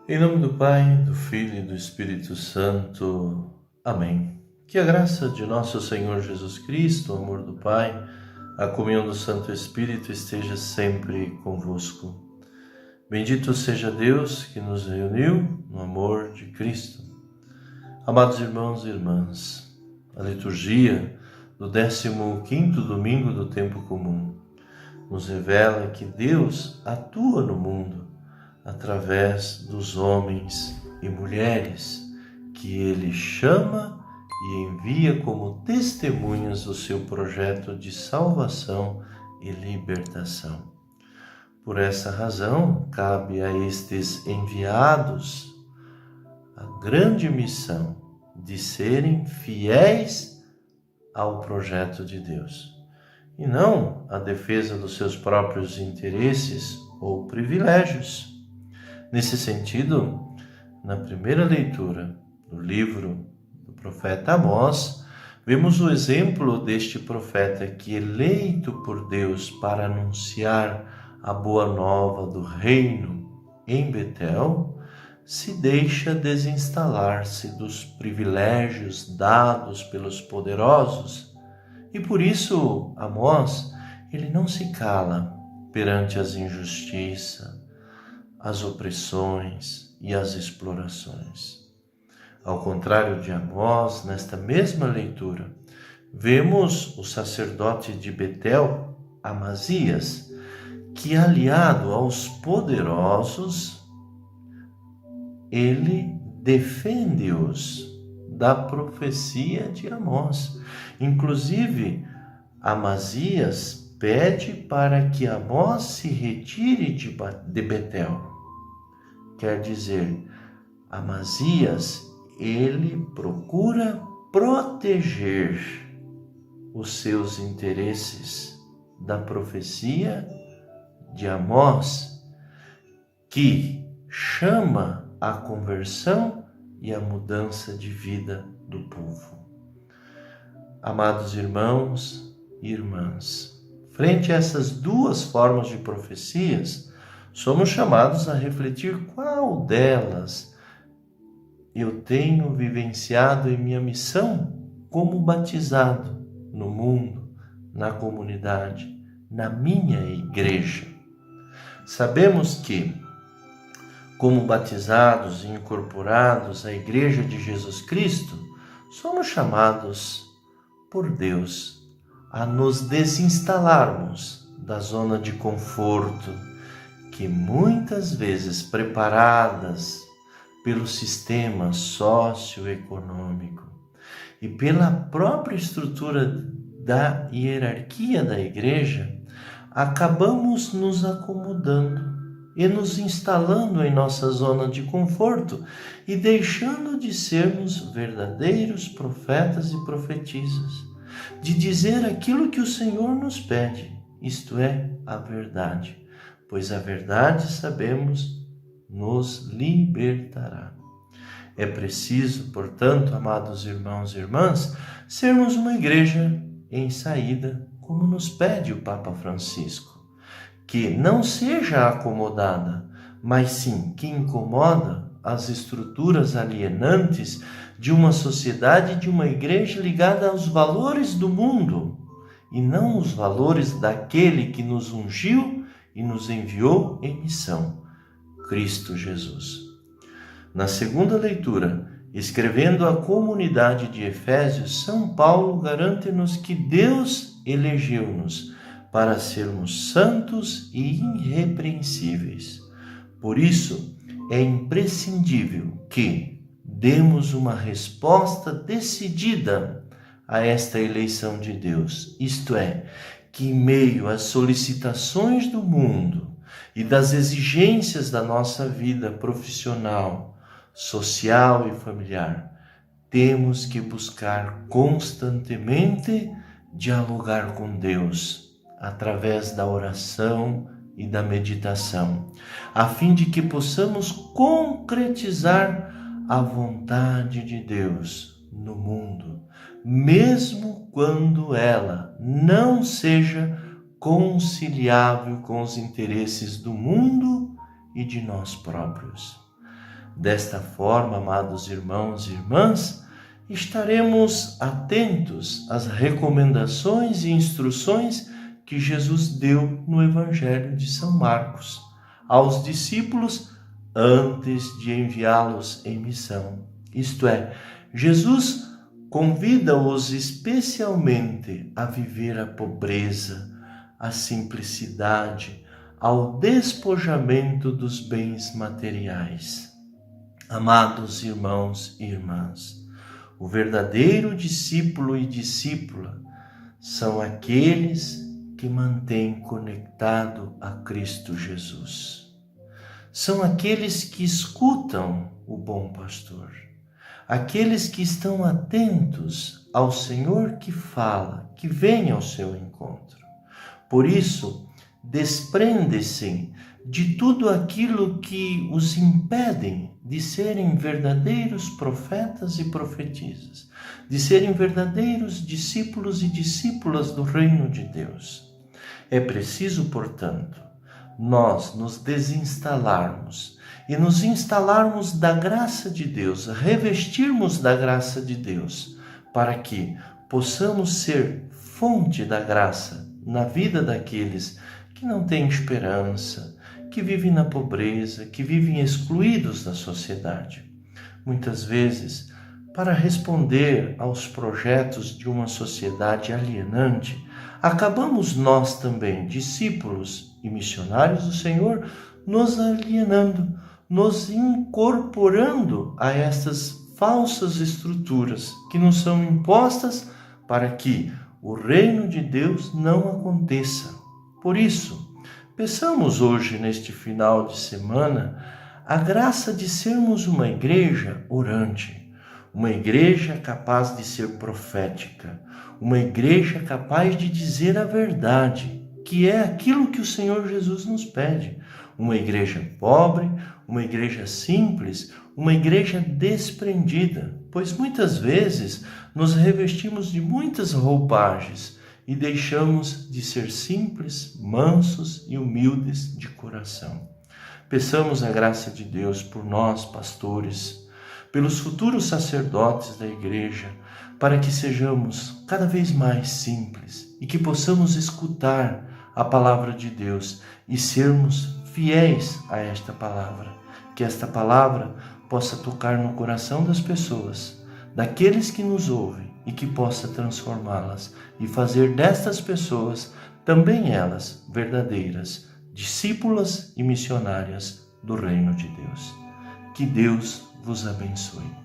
Em nome do Pai, do Filho e do Espírito Santo. Amém. Que a graça de nosso Senhor Jesus Cristo, o amor do Pai, a comunhão do Santo Espírito esteja sempre convosco. Bendito seja Deus que nos reuniu no amor de Cristo. Amados irmãos e irmãs, a liturgia do 15º domingo do tempo comum nos revela que Deus atua no mundo através dos homens e mulheres que Ele chama e envia como testemunhas do seu projeto de salvação e libertação. Por essa razão, cabe a estes enviados a grande missão de serem fiéis ao projeto de Deus, e não a defesa dos seus próprios interesses ou privilégios. Nesse sentido, na primeira leitura do livro do profeta Amós, vemos o exemplo deste profeta que, eleito por Deus para anunciar a boa nova do reino em Betel, se deixa desinstalar-se dos privilégios dados pelos poderosos. E por isso, Amós, ele não se cala perante as injustiças, as opressões e as explorações. Ao contrário de Amós, nesta mesma leitura, vemos o sacerdote de Betel, Amazias, que, aliado aos poderosos, ele defende-os da profecia de Amós. Inclusive, Amazias pede para que Amós se retire de Betel. Quer dizer, Amazias, ele procura proteger os seus interesses da profecia de Amós, que chama a conversão e a mudança de vida do povo. Amados irmãos e irmãs, frente a essas duas formas de profecias, somos chamados a refletir qual delas eu tenho vivenciado em minha missão como batizado no mundo, na comunidade, na minha igreja. Sabemos que, como batizados e incorporados à Igreja de Jesus Cristo, somos chamados por Deus a nos desinstalarmos da zona de conforto que muitas vezes preparadas pelo sistema socioeconômico e pela própria estrutura da hierarquia da igreja, acabamos nos acomodando e nos instalando em nossa zona de conforto e deixando de sermos verdadeiros profetas e profetisas, de dizer aquilo que o Senhor nos pede, isto é, a verdade, pois a verdade, sabemos, nos libertará. É preciso, portanto, amados irmãos e irmãs, sermos uma igreja em saída, como nos pede o Papa Francisco, que não seja acomodada, mas sim que incomoda as estruturas alienantes de uma sociedade, de uma igreja ligada aos valores do mundo e não os valores daquele que nos ungiu e nos enviou em missão, Cristo Jesus. Na segunda leitura, escrevendo à comunidade de Efésios, São Paulo garante-nos que Deus elegeu-nos para sermos santos e irrepreensíveis. Por isso, é imprescindível que demos uma resposta decidida a esta eleição de Deus, isto é, que em meio às solicitações do mundo e das exigências da nossa vida profissional, social e familiar, temos que buscar constantemente dialogar com Deus através da oração e da meditação, a fim de que possamos concretizar a vontade de Deus no mundo, mesmo quando ela não seja conciliável com os interesses do mundo e de nós próprios. Desta forma, amados irmãos e irmãs, estaremos atentos às recomendações e instruções que Jesus deu no Evangelho de São Marcos aos discípulos antes de enviá-los em missão. Isto é, Jesus convida-os especialmente a viver a pobreza, a simplicidade, ao despojamento dos bens materiais. Amados irmãos e irmãs, o verdadeiro discípulo e discípula são aqueles que mantêm conectado a Cristo Jesus. São aqueles que escutam o bom pastor, aqueles que estão atentos ao Senhor que fala, que vem ao seu encontro. Por isso, desprende-se de tudo aquilo que os impedem de serem verdadeiros profetas e profetisas, de serem verdadeiros discípulos e discípulas do reino de Deus. É preciso, portanto, nós nos desinstalarmos e nos instalarmos da graça de Deus, revestirmos da graça de Deus, para que possamos ser fonte da graça na vida daqueles que não têm esperança, que vivem na pobreza, que vivem excluídos da sociedade. Muitas vezes, para responder aos projetos de uma sociedade alienante, acabamos nós também, discípulos e missionários do Senhor, nos alienando, nos incorporando a estas falsas estruturas que nos são impostas para que o reino de Deus não aconteça. Por isso, peçamos hoje, neste final de semana, a graça de sermos uma igreja orante, uma igreja capaz de ser profética, uma igreja capaz de dizer a verdade, que é aquilo que o Senhor Jesus nos pede. Uma igreja pobre, uma igreja simples, uma igreja desprendida, pois muitas vezes nos revestimos de muitas roupagens e deixamos de ser simples, mansos e humildes de coração. Peçamos a graça de Deus por nós, pastores, pelos futuros sacerdotes da igreja, para que sejamos cada vez mais simples e que possamos escutar a palavra de Deus e sermos fiéis a esta palavra. Que esta palavra possa tocar no coração das pessoas, daqueles que nos ouvem, e que possa transformá-las e fazer destas pessoas também elas verdadeiras discípulas e missionárias do reino de Deus. Que Deus vos abençoe.